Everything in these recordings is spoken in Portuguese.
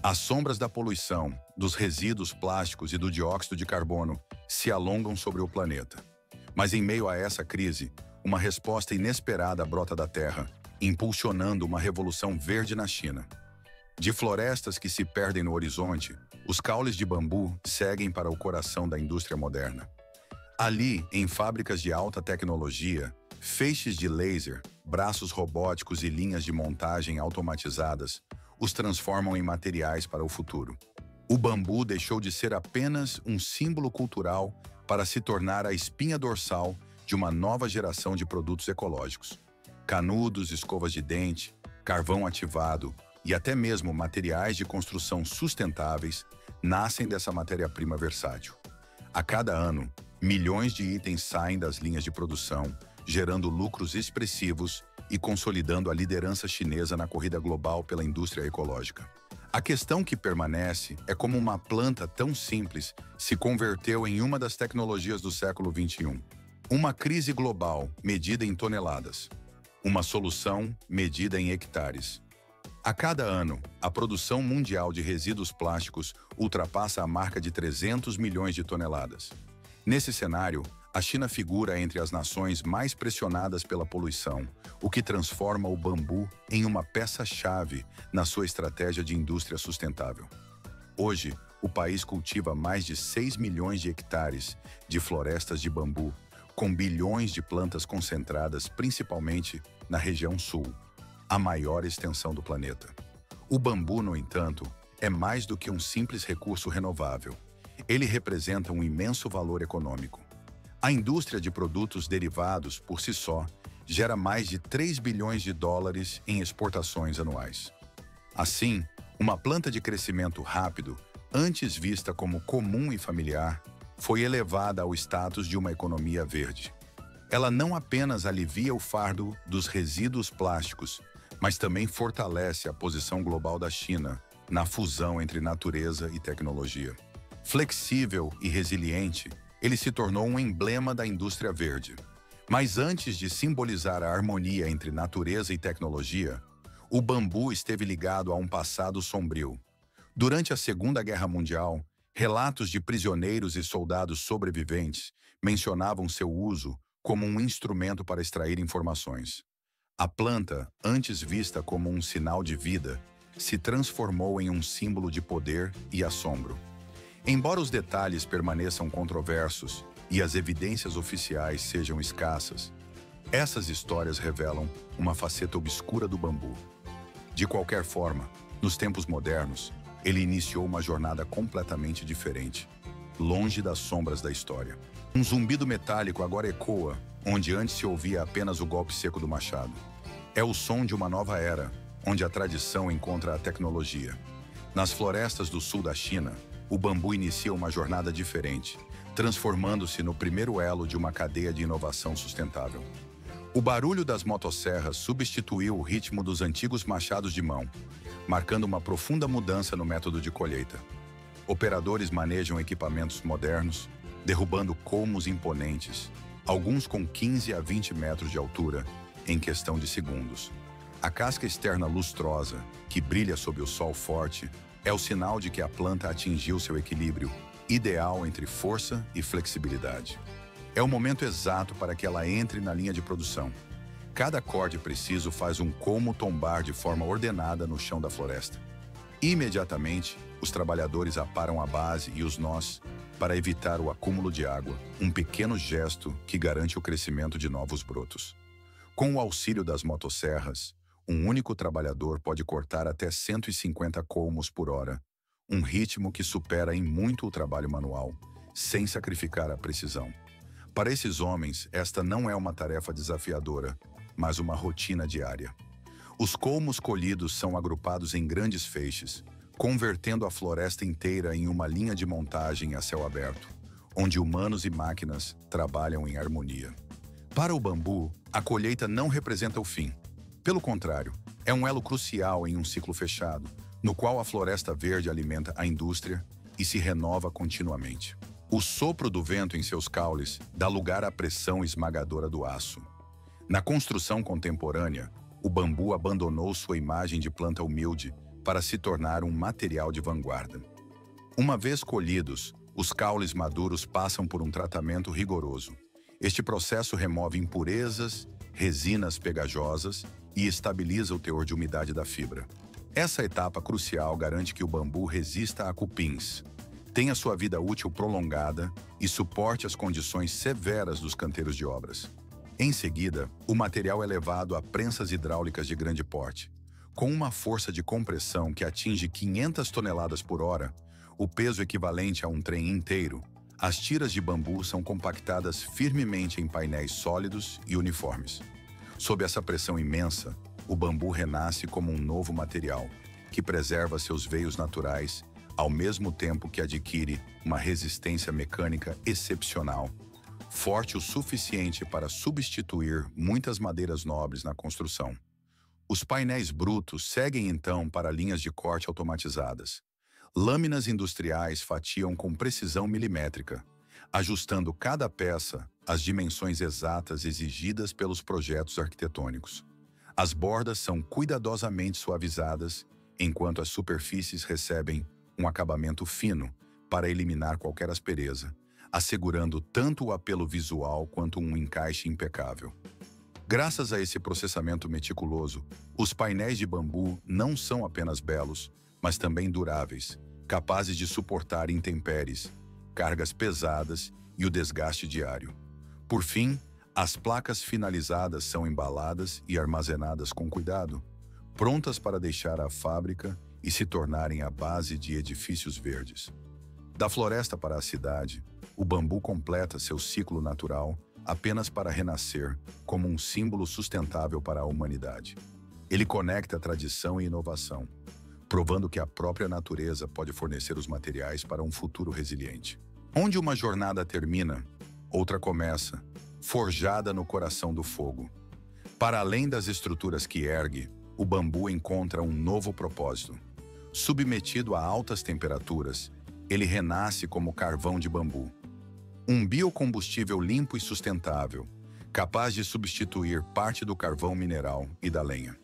As sombras da poluição, dos resíduos plásticos e do dióxido de carbono se alongam sobre o planeta. Mas em meio a essa crise, uma resposta inesperada brota da Terra, impulsionando uma revolução verde na China. De florestas que se perdem no horizonte, os caules de bambu seguem para o coração da indústria moderna. Ali, em fábricas de alta tecnologia, feixes de laser, braços robóticos e linhas de montagem automatizadas os transformam em materiais para o futuro. O bambu deixou de ser apenas um símbolo cultural para se tornar a espinha dorsal de uma nova geração de produtos ecológicos. Canudos, escovas de dente, carvão ativado e até mesmo materiais de construção sustentáveis nascem dessa matéria-prima versátil. A cada ano, milhões de itens saem das linhas de produção, gerando lucros expressivos e consolidando a liderança chinesa na corrida global pela indústria ecológica. A questão que permanece é como uma planta tão simples se converteu em uma das tecnologias do século XXI. Uma crise global medida em toneladas. Uma solução medida em hectares. A cada ano, a produção mundial de resíduos plásticos ultrapassa a marca de 300 milhões de toneladas. Nesse cenário, a China figura entre as nações mais pressionadas pela poluição, o que transforma o bambu em uma peça-chave na sua estratégia de indústria sustentável. Hoje, o país cultiva mais de 6 milhões de hectares de florestas de bambu, com bilhões de plantas concentradas principalmente na região sul, a maior extensão do planeta. O bambu, no entanto, é mais do que um simples recurso renovável. Ele representa um imenso valor econômico. A indústria de produtos derivados, por si só, gera mais de 3 bilhões de dólares em exportações anuais. Assim, uma planta de crescimento rápido, antes vista como comum e familiar, foi elevada ao status de uma economia verde. Ela não apenas alivia o fardo dos resíduos plásticos, mas também fortalece a posição global da China na fusão entre natureza e tecnologia. Flexível e resiliente, ele se tornou um emblema da indústria verde. Mas antes de simbolizar a harmonia entre natureza e tecnologia, o bambu esteve ligado a um passado sombrio. Durante a Segunda Guerra Mundial, relatos de prisioneiros e soldados sobreviventes mencionavam seu uso como um instrumento para extrair informações. A planta, antes vista como um sinal de vida, se transformou em um símbolo de poder e assombro. Embora os detalhes permaneçam controversos e as evidências oficiais sejam escassas, essas histórias revelam uma faceta obscura do bambu. De qualquer forma, nos tempos modernos, ele iniciou uma jornada completamente diferente, longe das sombras da história. Um zumbido metálico agora ecoa, onde antes se ouvia apenas o golpe seco do machado. É o som de uma nova era, onde a tradição encontra a tecnologia. Nas florestas do sul da China, o bambu inicia uma jornada diferente, transformando-se no primeiro elo de uma cadeia de inovação sustentável. O barulho das motosserras substituiu o ritmo dos antigos machados de mão, marcando uma profunda mudança no método de colheita. Operadores manejam equipamentos modernos, derrubando colmos imponentes, alguns com 15 a 20 metros de altura, em questão de segundos. A casca externa lustrosa, que brilha sob o sol forte, é o sinal de que a planta atingiu seu equilíbrio, ideal entre força e flexibilidade. É o momento exato para que ela entre na linha de produção. Cada corte preciso faz um colmo tombar de forma ordenada no chão da floresta. Imediatamente, os trabalhadores aparam a base e os nós para evitar o acúmulo de água, um pequeno gesto que garante o crescimento de novos brotos. Com o auxílio das motosserras, um único trabalhador pode cortar até 150 colmos por hora, um ritmo que supera em muito o trabalho manual, sem sacrificar a precisão. Para esses homens, esta não é uma tarefa desafiadora, mas uma rotina diária. Os colmos colhidos são agrupados em grandes feixes, convertendo a floresta inteira em uma linha de montagem a céu aberto, onde humanos e máquinas trabalham em harmonia. Para o bambu, a colheita não representa o fim. Pelo contrário, é um elo crucial em um ciclo fechado, no qual a floresta verde alimenta a indústria e se renova continuamente. O sopro do vento em seus caules dá lugar à pressão esmagadora do aço. Na construção contemporânea, o bambu abandonou sua imagem de planta humilde para se tornar um material de vanguarda. Uma vez colhidos, os caules maduros passam por um tratamento rigoroso. Este processo remove impurezas, resinas pegajosas e estabiliza o teor de umidade da fibra. Essa etapa crucial garante que o bambu resista a cupins, tenha sua vida útil prolongada e suporte as condições severas dos canteiros de obras. Em seguida, o material é levado a prensas hidráulicas de grande porte. Com uma força de compressão que atinge 500 toneladas por hora, o peso equivalente a um trem inteiro, as tiras de bambu são compactadas firmemente em painéis sólidos e uniformes. Sob essa pressão imensa, o bambu renasce como um novo material, que preserva seus veios naturais, ao mesmo tempo que adquire uma resistência mecânica excepcional, forte o suficiente para substituir muitas madeiras nobres na construção. Os painéis brutos seguem então para linhas de corte automatizadas. Lâminas industriais fatiam com precisão milimétrica, ajustando cada peça às dimensões exatas exigidas pelos projetos arquitetônicos. As bordas são cuidadosamente suavizadas, enquanto as superfícies recebem um acabamento fino para eliminar qualquer aspereza, assegurando tanto o apelo visual quanto um encaixe impecável. Graças a esse processamento meticuloso, os painéis de bambu não são apenas belos, mas também duráveis, capazes de suportar intempéries, cargas pesadas e o desgaste diário. Por fim, as placas finalizadas são embaladas e armazenadas com cuidado, prontas para deixar a fábrica e se tornarem a base de edifícios verdes. Da floresta para a cidade, o bambu completa seu ciclo natural apenas para renascer como um símbolo sustentável para a humanidade. Ele conecta tradição e inovação, provando que a própria natureza pode fornecer os materiais para um futuro resiliente. Onde uma jornada termina, outra começa, forjada no coração do fogo. Para além das estruturas que ergue, o bambu encontra um novo propósito. Submetido a altas temperaturas, ele renasce como carvão de bambu. Um biocombustível limpo e sustentável, capaz de substituir parte do carvão mineral e da lenha.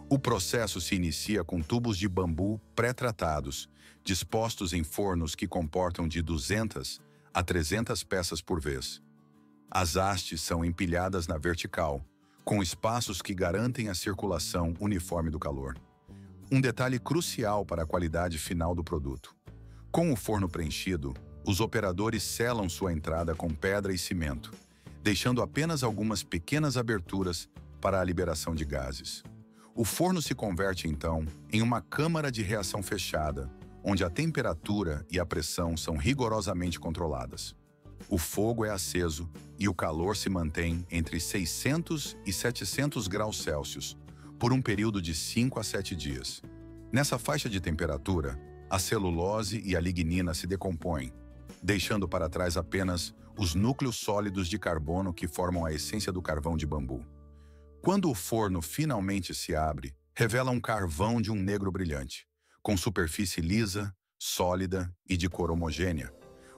O processo se inicia com tubos de bambu pré-tratados, dispostos em fornos que comportam de 200 a 300 peças por vez. As hastes são empilhadas na vertical, com espaços que garantem a circulação uniforme do calor. Um detalhe crucial para a qualidade final do produto. Com o forno preenchido, os operadores selam sua entrada com pedra e cimento, deixando apenas algumas pequenas aberturas para a liberação de gases. O forno se converte, então, em uma câmara de reação fechada, onde a temperatura e a pressão são rigorosamente controladas. O fogo é aceso e o calor se mantém entre 600 e 700 graus Celsius por um período de 5 a 7 dias. Nessa faixa de temperatura, a celulose e a lignina se decompõem, deixando para trás apenas os núcleos sólidos de carbono que formam a essência do carvão de bambu. Quando o forno finalmente se abre, revela um carvão de um negro brilhante, com superfície lisa, sólida e de cor homogênea.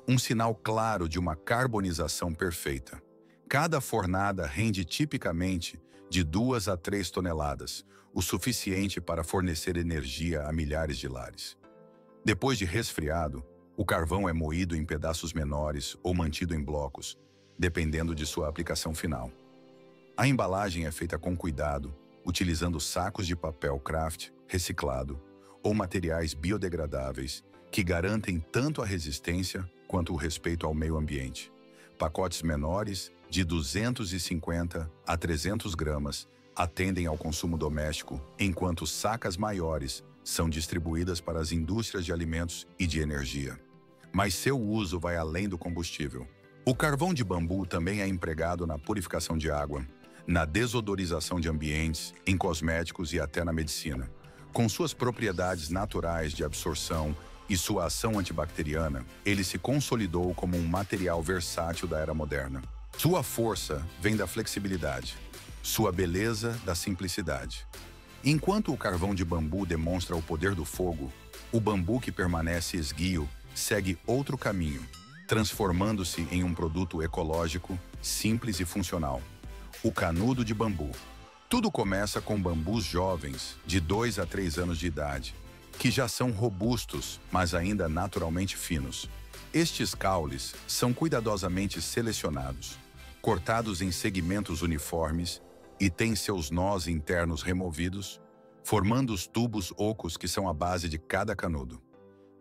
Um sinal claro de uma carbonização perfeita. Cada fornada rende tipicamente de 2 a 3 toneladas, o suficiente para fornecer energia a milhares de lares. Depois de resfriado, o carvão é moído em pedaços menores ou mantido em blocos, dependendo de sua aplicação final. A embalagem é feita com cuidado, utilizando sacos de papel craft reciclado ou materiais biodegradáveis que garantem tanto a resistência quanto o respeito ao meio ambiente. Pacotes menores, de 250 a 300 gramas, atendem ao consumo doméstico, enquanto sacas maiores são distribuídas para as indústrias de alimentos e de energia. Mas seu uso vai além do combustível. O carvão de bambu também é empregado na purificação de água, na desodorização de ambientes, em cosméticos e até na medicina. Com suas propriedades naturais de absorção e sua ação antibacteriana, ele se consolidou como um material versátil da era moderna. Sua força vem da flexibilidade, sua beleza da simplicidade. Enquanto o carvão de bambu demonstra o poder do fogo, o bambu que permanece esguio segue outro caminho, transformando-se em um produto ecológico, simples e funcional. O canudo de bambu. Tudo começa com bambus jovens, de 2 a 3 anos de idade, que já são robustos, mas ainda naturalmente finos. Estes caules são cuidadosamente selecionados, cortados em segmentos uniformes e têm seus nós internos removidos, formando os tubos ocos que são a base de cada canudo.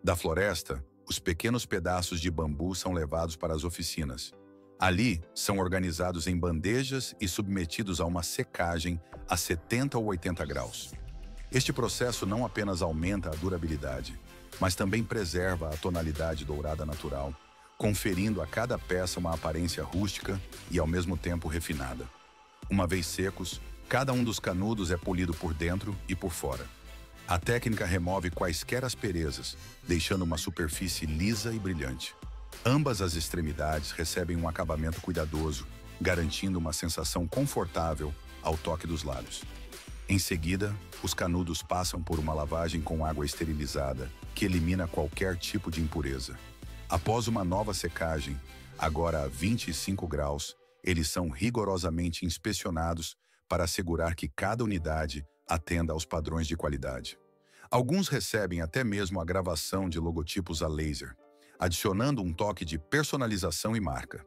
Da floresta, os pequenos pedaços de bambu são levados para as oficinas. Ali, são organizados em bandejas e submetidos a uma secagem a 70 ou 80 graus. Este processo não apenas aumenta a durabilidade, mas também preserva a tonalidade dourada natural, conferindo a cada peça uma aparência rústica e ao mesmo tempo refinada. Uma vez secos, cada um dos canudos é polido por dentro e por fora. A técnica remove quaisquer asperezas, deixando uma superfície lisa e brilhante. Ambas as extremidades recebem um acabamento cuidadoso, garantindo uma sensação confortável ao toque dos lábios. Em seguida, os canudos passam por uma lavagem com água esterilizada, que elimina qualquer tipo de impureza. Após uma nova secagem, agora a 25 graus, eles são rigorosamente inspecionados para assegurar que cada unidade atenda aos padrões de qualidade. Alguns recebem até mesmo a gravação de logotipos a laser, adicionando um toque de personalização e marca.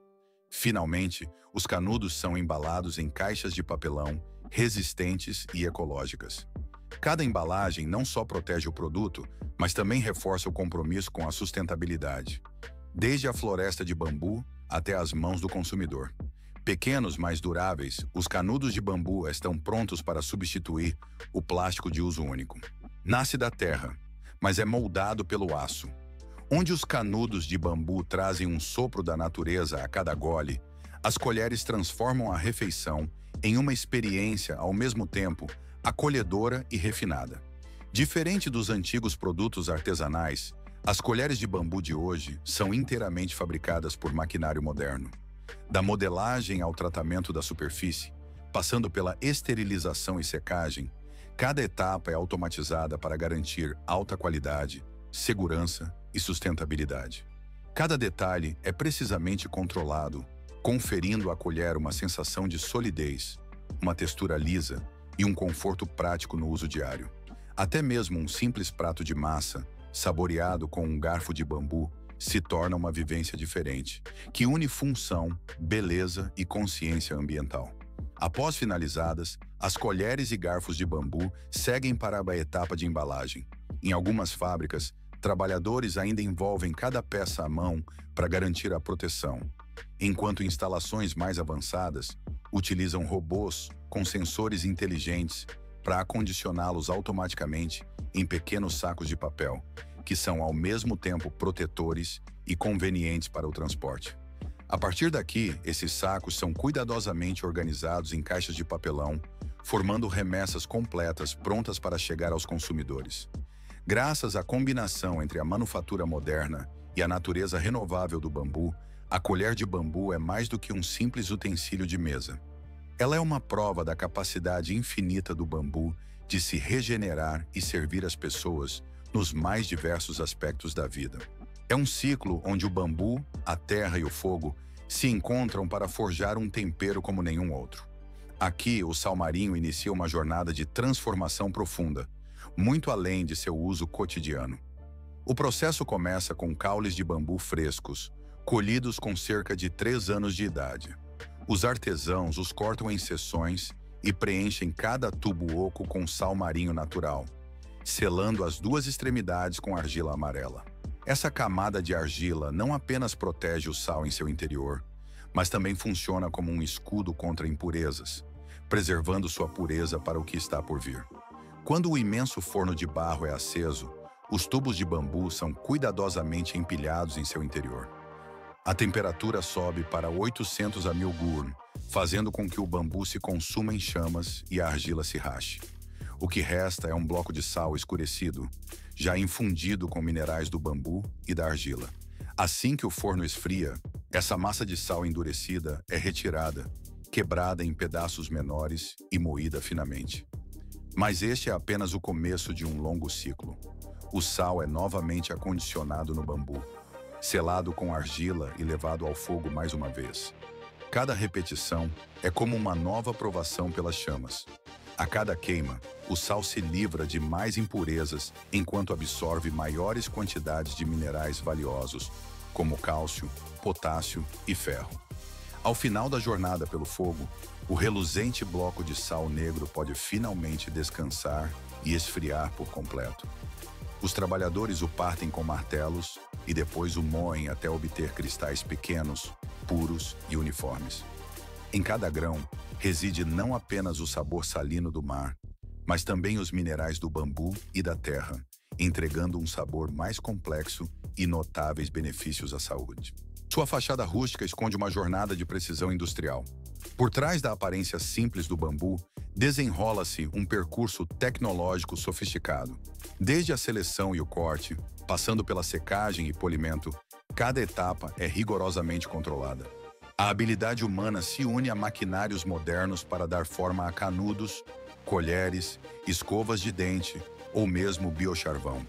Finalmente, os canudos são embalados em caixas de papelão resistentes e ecológicas. Cada embalagem não só protege o produto, mas também reforça o compromisso com a sustentabilidade, desde a floresta de bambu até as mãos do consumidor. Pequenos, mas duráveis, os canudos de bambu estão prontos para substituir o plástico de uso único. Nasce da terra, mas é moldado pelo aço. Onde os canudos de bambu trazem um sopro da natureza a cada gole, as colheres transformam a refeição em uma experiência, ao mesmo tempo, acolhedora e refinada. Diferente dos antigos produtos artesanais, as colheres de bambu de hoje são inteiramente fabricadas por maquinário moderno. Da modelagem ao tratamento da superfície, passando pela esterilização e secagem, cada etapa é automatizada para garantir alta qualidade, segurança e sustentabilidade. Cada detalhe é precisamente controlado, conferindo à colher uma sensação de solidez, uma textura lisa e um conforto prático no uso diário. Até mesmo um simples prato de massa, saboreado com um garfo de bambu, se torna uma vivência diferente, que une função, beleza e consciência ambiental. Após finalizadas, as colheres e garfos de bambu seguem para a etapa de embalagem. Em algumas fábricas, trabalhadores ainda envolvem cada peça à mão para garantir a proteção, enquanto instalações mais avançadas utilizam robôs com sensores inteligentes para acondicioná-los automaticamente em pequenos sacos de papel, que são ao mesmo tempo protetores e convenientes para o transporte. A partir daqui, esses sacos são cuidadosamente organizados em caixas de papelão, formando remessas completas prontas para chegar aos consumidores. Graças à combinação entre a manufatura moderna e a natureza renovável do bambu, a colher de bambu é mais do que um simples utensílio de mesa. Ela é uma prova da capacidade infinita do bambu de se regenerar e servir as pessoas nos mais diversos aspectos da vida. É um ciclo onde o bambu, a terra e o fogo se encontram para forjar um tempero como nenhum outro. Aqui, o salmarinho inicia uma jornada de transformação profunda, muito além de seu uso cotidiano. O processo começa com caules de bambu frescos, colhidos com cerca de 3 anos de idade. Os artesãos os cortam em seções e preenchem cada tubo oco com sal marinho natural, selando as 2 extremidades com argila amarela. Essa camada de argila não apenas protege o sal em seu interior, mas também funciona como um escudo contra impurezas, preservando sua pureza para o que está por vir. Quando o imenso forno de barro é aceso, os tubos de bambu são cuidadosamente empilhados em seu interior. A temperatura sobe para 800 a 1000 Gurn, fazendo com que o bambu se consuma em chamas e a argila se rache. O que resta é um bloco de sal escurecido, já infundido com minerais do bambu e da argila. Assim que o forno esfria, essa massa de sal endurecida é retirada, quebrada em pedaços menores e moída finamente. Mas este é apenas o começo de um longo ciclo. O sal é novamente acondicionado no bambu, selado com argila e levado ao fogo mais uma vez. Cada repetição é como uma nova provação pelas chamas. A cada queima, o sal se livra de mais impurezas enquanto absorve maiores quantidades de minerais valiosos, como cálcio, potássio e ferro. Ao final da jornada pelo fogo, o reluzente bloco de sal negro pode finalmente descansar e esfriar por completo. Os trabalhadores o partem com martelos e depois o moem até obter cristais pequenos, puros e uniformes. Em cada grão reside não apenas o sabor salino do mar, mas também os minerais do bambu e da terra, entregando um sabor mais complexo e notáveis benefícios à saúde. Sua fachada rústica esconde uma jornada de precisão industrial. Por trás da aparência simples do bambu, desenrola-se um percurso tecnológico sofisticado. Desde a seleção e o corte, passando pela secagem e polimento, cada etapa é rigorosamente controlada. A habilidade humana se une a maquinários modernos para dar forma a canudos, colheres, escovas de dente ou mesmo biocharvão.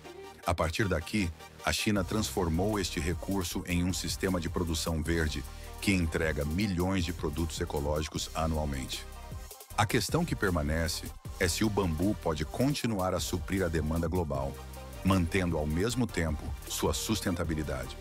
A partir daqui, a China transformou este recurso em um sistema de produção verde que entrega milhões de produtos ecológicos anualmente. A questão que permanece é se o bambu pode continuar a suprir a demanda global, mantendo ao mesmo tempo sua sustentabilidade.